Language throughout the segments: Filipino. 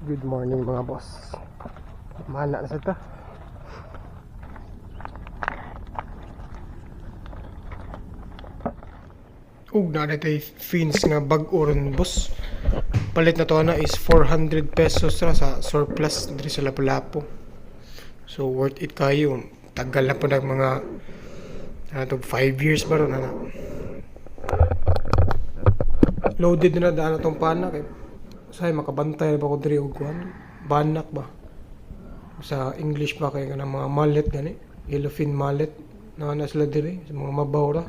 Good morning mga boss. Mana na sa ta. Ug na tay fins nga bag-o ron boss. Palit na to na is 400 pesos ra sa surplus diri sa Lapu-Lapu. So worth it kayo. Tagal na po ng mga 5 years ba ron na. Loaded na daan atong pana kay say makabantay ba ko diri og kuan. Banak ba? Sa English ba kay kanang mga mallet gani, yellowfin mallet na sila diri sa mga mabaw ra.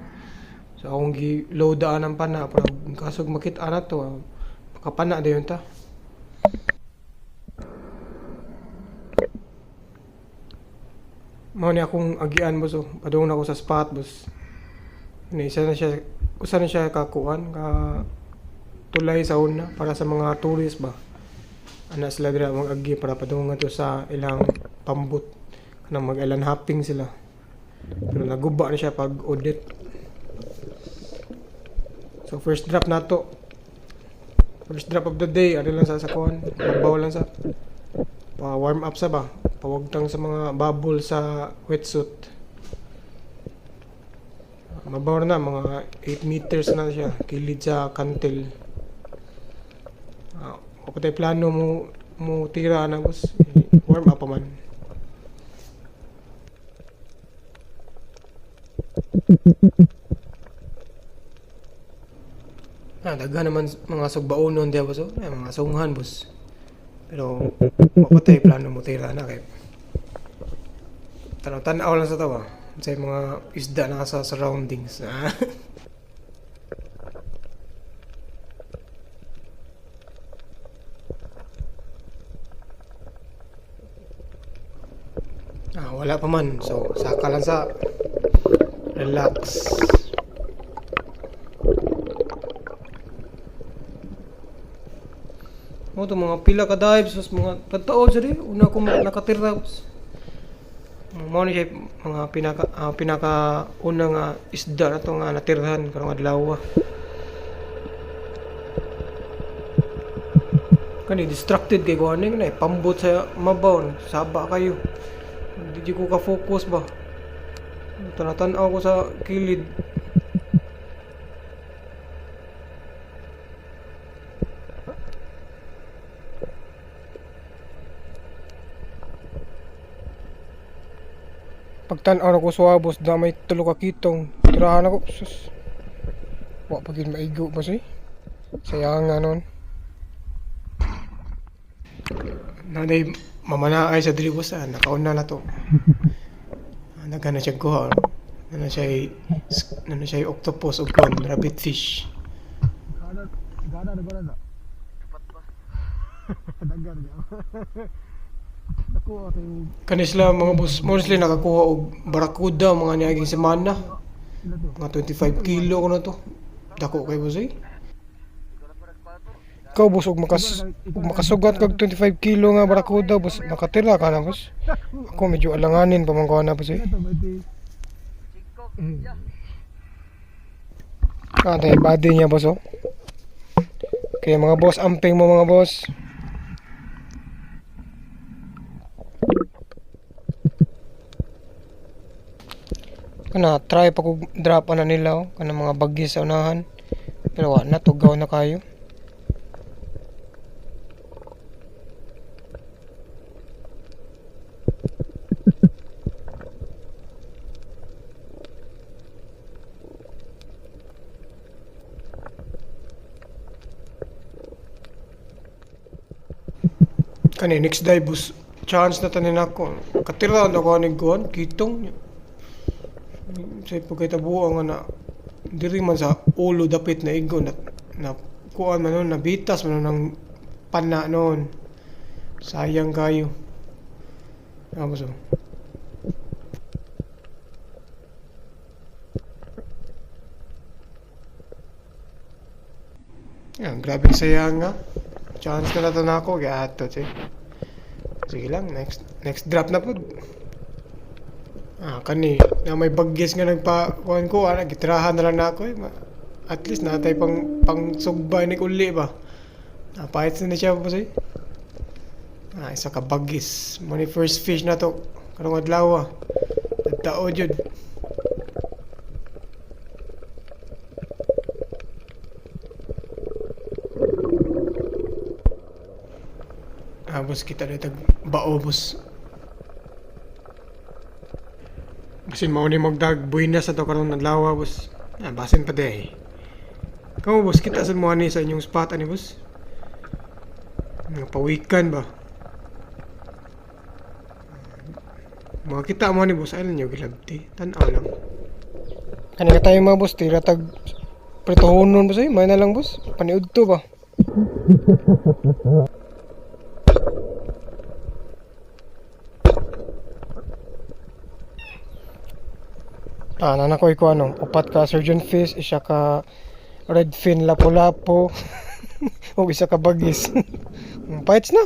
So akong gi-loadaan ang pana para kasog makita na to makapana dayon ta. Mao ni akong agian boss oh. Padung na ako sa spot boss. Ni isa na siya kakuan ka tulay sa una para sa mga tourist ba. Ana sila dira mag-agi para padungan to sa ilang pambut kanang mag-island hopping sila. Pero naguba na siya pag audit. So first drop na to. First drop of the day, ano lang sa kuan, magbaw lang sa pa warm up sa ba. Pawagtang sa mga bubble sa wetsuit. Mabaw na mga 8 meters na siya kilid sa kantil. Kung tayo plano mo tira na boss, warm up pa man. Daghan naman mga sugbaunon diya boss, mga sunghan boss. Pero kung tayo plano mo tira na kay tanaw lang sa tawa sa mga isda na sa surroundings. Wala pa man. So, saka lang sa relax. Mo to mga pila ka dives, mga tataon sa di. Una ko nakatira. Mo ni siya mga pinaka una nga isda na to nga natirhan karong adlaw. Kani distracted kay kuaning na pambot sa mabaw, saba kayo. Hindi ko ka-focus ba? Tanatan-aw ko sa kilid. Pagtan-aw na ko sa wabos na may tulo ka kitong. Tirahan ako. Sus. Wa pagin maigo ba siya? Sayang nga nun. Nanay mamanaay sa dribos nakauna na to. Nagana siya kuha. Nana siya octopus o kuan rabbit fish. Gada na gada. Dapat ba? Dagan niya. Nakuha tayo. Kanisla mga boss, mostly nakakuha og barakuda mga niaging semana. Mga 25 kilo ko na to. Dako kay boss eh. Ikaw boss, ug makasugat kag 25 kilo nga barakuda boss, nakatira ka na boss. Ako medyo alanganin pa man ko na boss eh. Tayo body niya boss oh. Okay mga boss, amping mo mga boss. Kana try pa ko drop na nila oh, kana mga bagyo sa unahan. Pero wa na tugaw na kayo. Kani next dive bus chance na tanin ako. Katira na ko ni kuan kitong. Say pagkitabuo nga na diri man sa ulo dapit na igo na kuan man nun nabitas man ng pana noon. Sayang kayo. Ano so? Yan, grabe sayang nga. Chance na nato na ako, kaya ato, sige lang, next drop na po. Kani, na may bagyes nga nagpa-kuhan ko, gitirahan na lang na ako eh. At least natay pang sugbay ni uli ba. Napahit na siya po siya. Isa ka bagis. Mo ni first fish na to. Karong adlaw. Nagtao jud. Boss, kita na itag bao, boss. Basin mao ni magdag buinas na to karong adlaw, boss. Basin pa day. Kamu, boss, kita sa mo ani sa inyong spot ani, boss. Mga pawikan ba? Mga kita mo ni boss, ayun nyo gilabti. Tanaw lang. Kanina tayo mga boss, tira tag pritohonon boss eh. May na lang boss, paniud to ba? Nanakoy ko ano, upat ka surgeon fish, isa ka redfin lapo-lapo, o isa ka bagis. Fights na.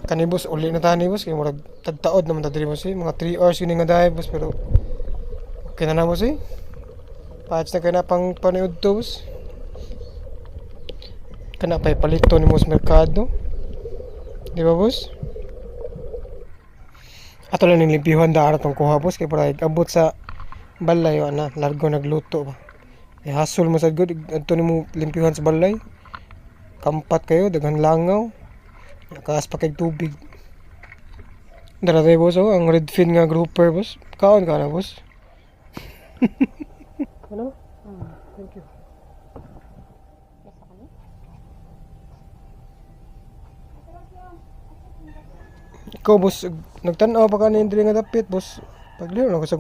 Kani boss, uli na tani boss, kaya murag tagtaod naman ta diri boss eh. Mga 3 hours yun nga dahil boss, pero okay na boss eh. Fights na kaya na pang paniud to boss. Kana pa'y palito ni boss merkado. Di ba boss? Ato lang yung limpihan daan itong kuha boss, kaya para abot sa balay o na, largo nagluto ba. Eh hasol mo sa good, ato ni mo limpihan sa balay. Kampat kayo, daghan langaw. Nakaas pa kay tubig. Daratay boss oh, ang redfin nga grouper boss. Kaon ka na boss. Ano? Thank you. Ikaw boss, nagtanaw pa ka na hindi nga dapit boss. Pagliro na ko sa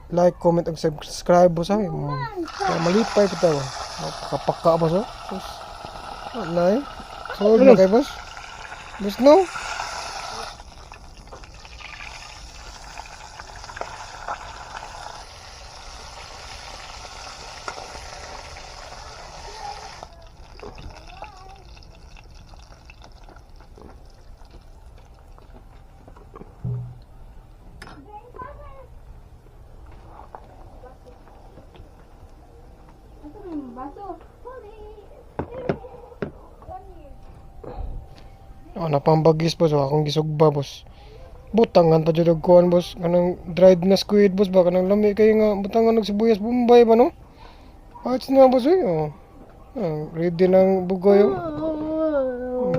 like, comment, ug subscribe boss ha. Malipay pa tayo. Kapaka boss oh. Boss. Wala eh. Solid na kay boss. Boss no? Napambagis boss, akong gisugba boss. Butangan pa jud og kuan boss, kanang dried na squid boss ba, kanang lami kay nga butangan og sibuyas bombay ba no? Ayos na boss eh. Ready nang bugoy.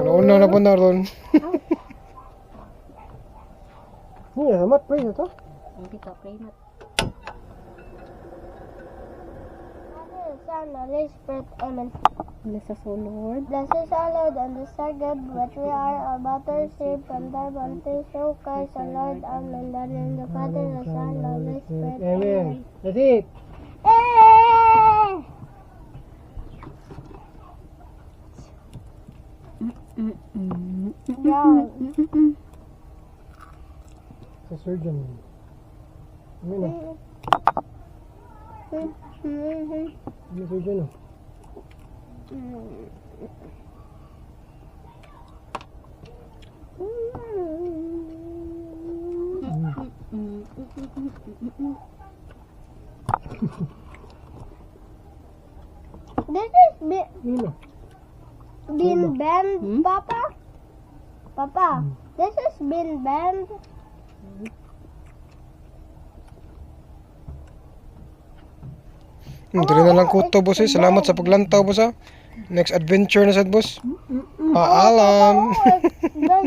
Una na pa na ron. Ni amat pre to. Hindi ka play mat. Holy Spirit, Amen. Bless us, O Lord. Bless us, our Lord, and the second which we are about to receive from thy bounty, so Christ our Lord, Amen. That in the Father, the Son, the Holy Spirit, Amen. That's it. Yeah. Sa surgeon. Amin na. Ano surgeon oh? This is Ano? been banned, Papa? Papa, this has been banned. Dili na lang ko to boss eh. Salamat sa paglantaw boss ha. Next adventure na sad boss. Paalam. Oh,